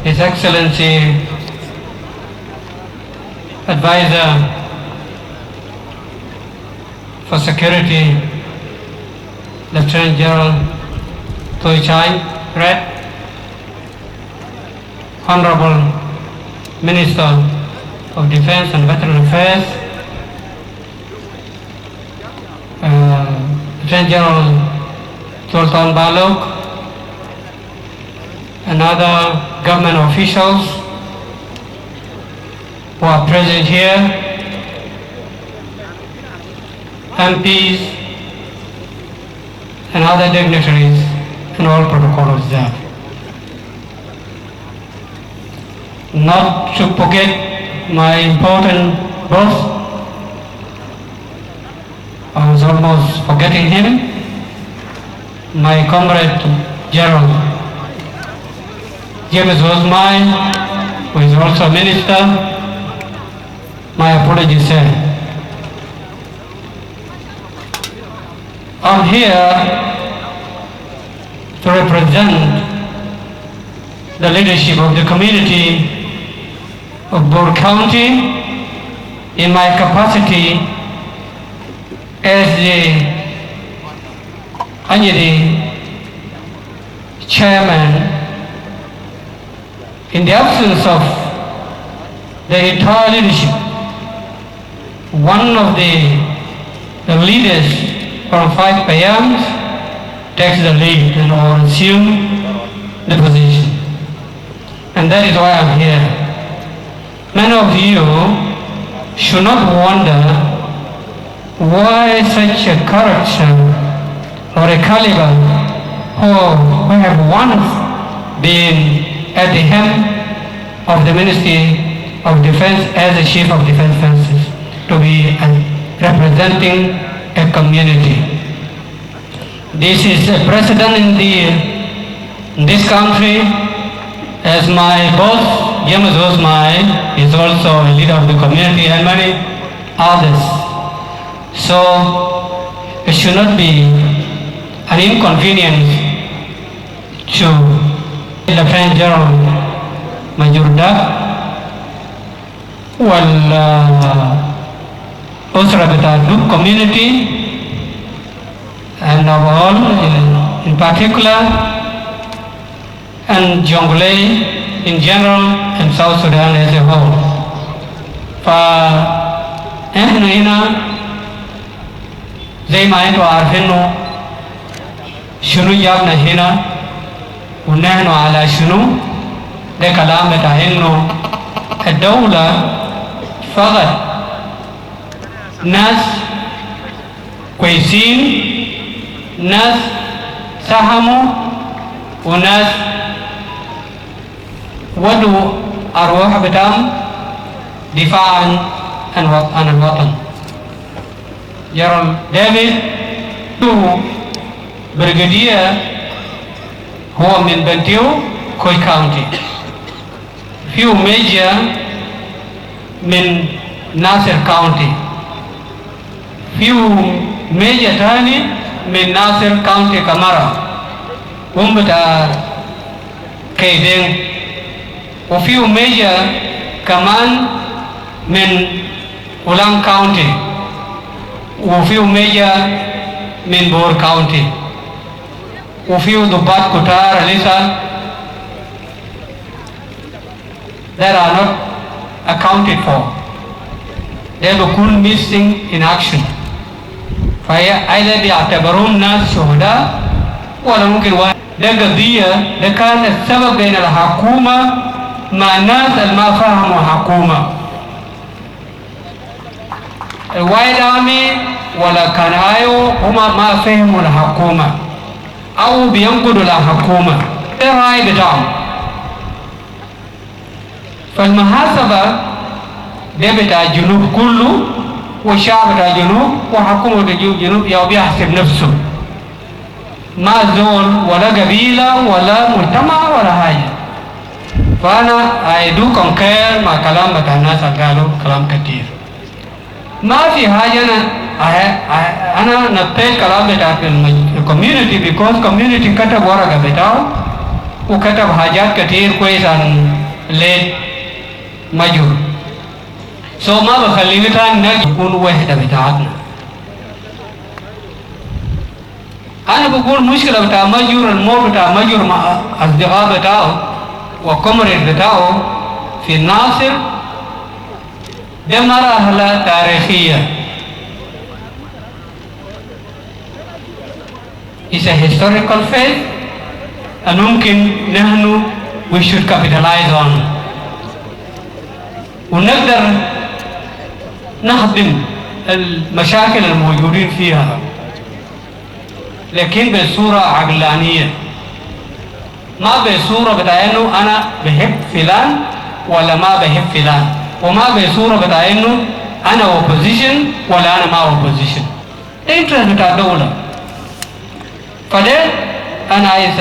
His Excellency Advisor for Security, Lieutenant General Toi Chai Red, Honorable Minister of Defense and Veteran Affairs, Lieutenant General Sultan Balok, and other government officials who are present here, MPs and other dignitaries, and all protocol observed. Not to forget my important boss, I was almost forgetting him, my comrade General James Osmai, who is also a minister. My apologies, sir. I'm here to represent the leadership of the community of Bor County in my capacity as the chairman. In the absence of the entire leadership, one of the leaders from 5 p.m. takes the lead and or assume the position. And that is why I'm here. Many of you should not wonder why such a character or a caliber who have once been at the helm of the Ministry of Defense as the Chief of Defense Forces to be representing a community. This is a precedent in this country, as my boss James Osmai is also a leader of the community and many others. So it should not be an inconvenience to Lieutenant General Major Dak والأسرة بتاع Duk community and of all in particular, and Jonglei in general and South Sudan as a whole. فإحنا هنا زي ما انتوا عارفينه شنو جابنا هنا ونحن على شنو. ده كلام بتاع انه الدولة فقط ناس كويسين، ناس ساهموا، وناس ودوا أرواح بتاعهم دفاعا عن الوطن. جنرال ديفيد بريغادير هو من بنتيو كوي كاونتي، فيو ميجر من ناصر كاونتي، فيو ميجر تاني من ناصر كاونتي كمارا هم بتاع كيدين، وفيو ميجر كمان من أولان كاونتي، وفيو ميجر من بور كاونتي، وفيو ضباط كتار لسه that are not accounted for. They بيكون missing in action. فهي either بيعتبرون ناس شهداء ولا ممكن واحد. ده قضية ده كان السبب بين الحكومة مع الناس اللي ما فهموا الحكومة. الوايد آرمي ولا كان آيو هما ما فهموا الحكومة أو بينقضوا الحكومة. ده رأي بتاعهم. فالمحاسبة ده بتاع الجنوب كله والشعب بتاع الجنوب وحكومة الجنوب يا بيحسب نفسه، ما زول ولا قبيلة ولا مجتمع ولا حاجة. فأنا I do concur مع كلام بتاع الناس اللي قالوا كلام كتير. ما في حاجة أنا نطيت كلام بتاع الكوميونتي because community كتب ورقة بتاعه وكتب حاجات كتير كويس عن ليد ماجور. ما بخلينا تاني نكون وحدة بتاعتنا. أنا بقول مشكلة بتاع ماجور الموت بتاع ماجور مع أصدقاء بتاعه وكومريد بتاعه في الناصر ده مرحلة تاريخية. It's a historical phase and ممكن نحن we should capitalize on ونقدر نخدم المشاكل الموجودين فيها لكن بصورة عقلانية ما بصورة بتاع انه انا بحب فلان ولا ما بحب فلان وما بصورة بتاع انه انا opposition ولا انا ما opposition. ده interest بتاع الدولة. فده انا عايز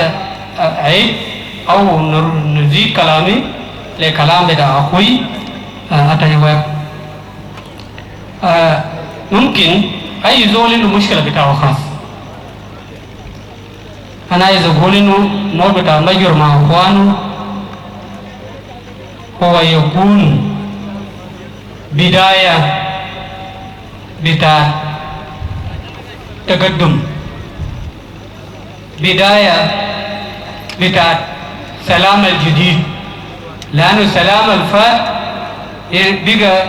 اعيد او نزيد كلامي لكلام بتاع اخوي اتجواب. ممكن اي زول له مشكلة بتاعه خاص. أنا عايز أقول إنه الموت بتاع ماجور مع إخوانه هو يكون بداية بتاع تقدم، بداية بتاع سلام الجديد، لأنه سلام الفات بقى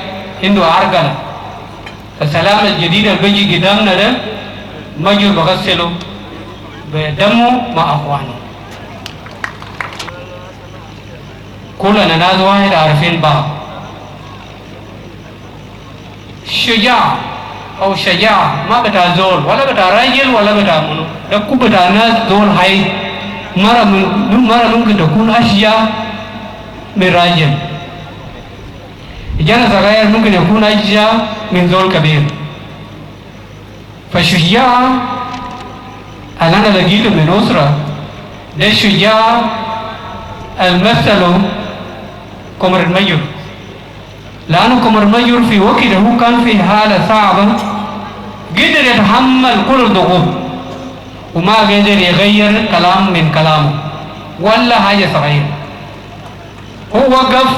عنده عرقلة. فالسلام الجديد اللي بيجي قدامنا ده ماجور بغسله بدمه مع أخوانه. كلنا ناس واحد عارفين بعض. شجاع أو شجاع ما بتاع زول ولا بتاع راجل ولا بتاع منو، ده كو بتاع ناس زول هاي مرة ممكن تكون أشجع من راجل. إجانا صغير ممكن يكون أشجع من زول كبير. فالشجاع اللي أنا لقيته من أسرة ده الشجاع المثله كومريد ماجور، لأنه كومريد ماجور في وقته هو كان في حالة صعبة قدر يتحمل كل الضغوط وما قدر يغير كلام من كلامه ولا حاجة صغيرة. هو وقف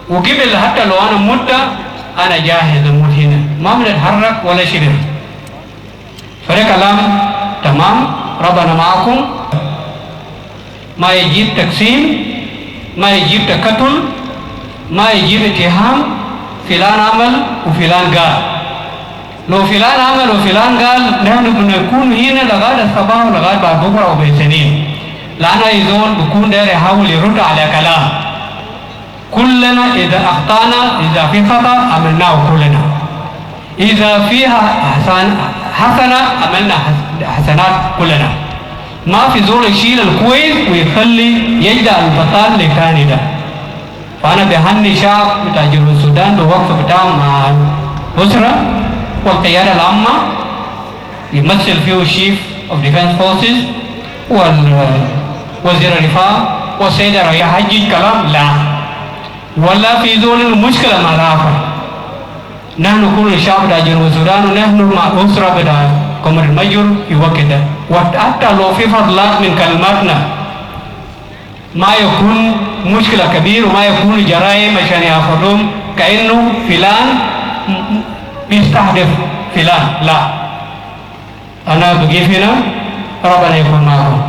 وقبل حتى لو أنا مت أنا جاهز أموت هنا ما بنتحرك ولا شبر. فده كلام تمام. ربنا معكم. ما يجيب تقسيم، ما يجيب تكتل، ما يجيب اتهام فلان عمل وفلان قال. لو فلان عمل وفلان قال نحن بنكون هنا لغاية الصباح ولغاية بعد بكرة وبسنين، لأن يزول بكون داير يحاول يرد على كلام. كلنا إذا أخطأنا إذا في خطأ عملناه كلنا، إذا فيها حسنة عملنا حسنات كلنا. ما في زول يشيل الكويس ويخلي يجدع البطال لكان ده. فأنا بهني شعب بتاع جنوب السودان بوقف بتاعهم مع الأسرة والقيادة العامة يمثل فيه الشيف of defense forces والوزير الدفاع والسيد الرئيس. حجي كلام لا ولا في زول المشكلة ما رافع. نحن كل الشعب بتاع جنوب السودان ونحن مع أسرة بتاع كومريد ماجور في وقت ده. وحتى لو في فضلات من كلماتنا ما يكون مشكلة كبيرة وما يكون جرائم عشان ياخذهم كأنه فلان بيستهدف فلان. لا، أنا بقيف هنا. ربنا يكون معكم.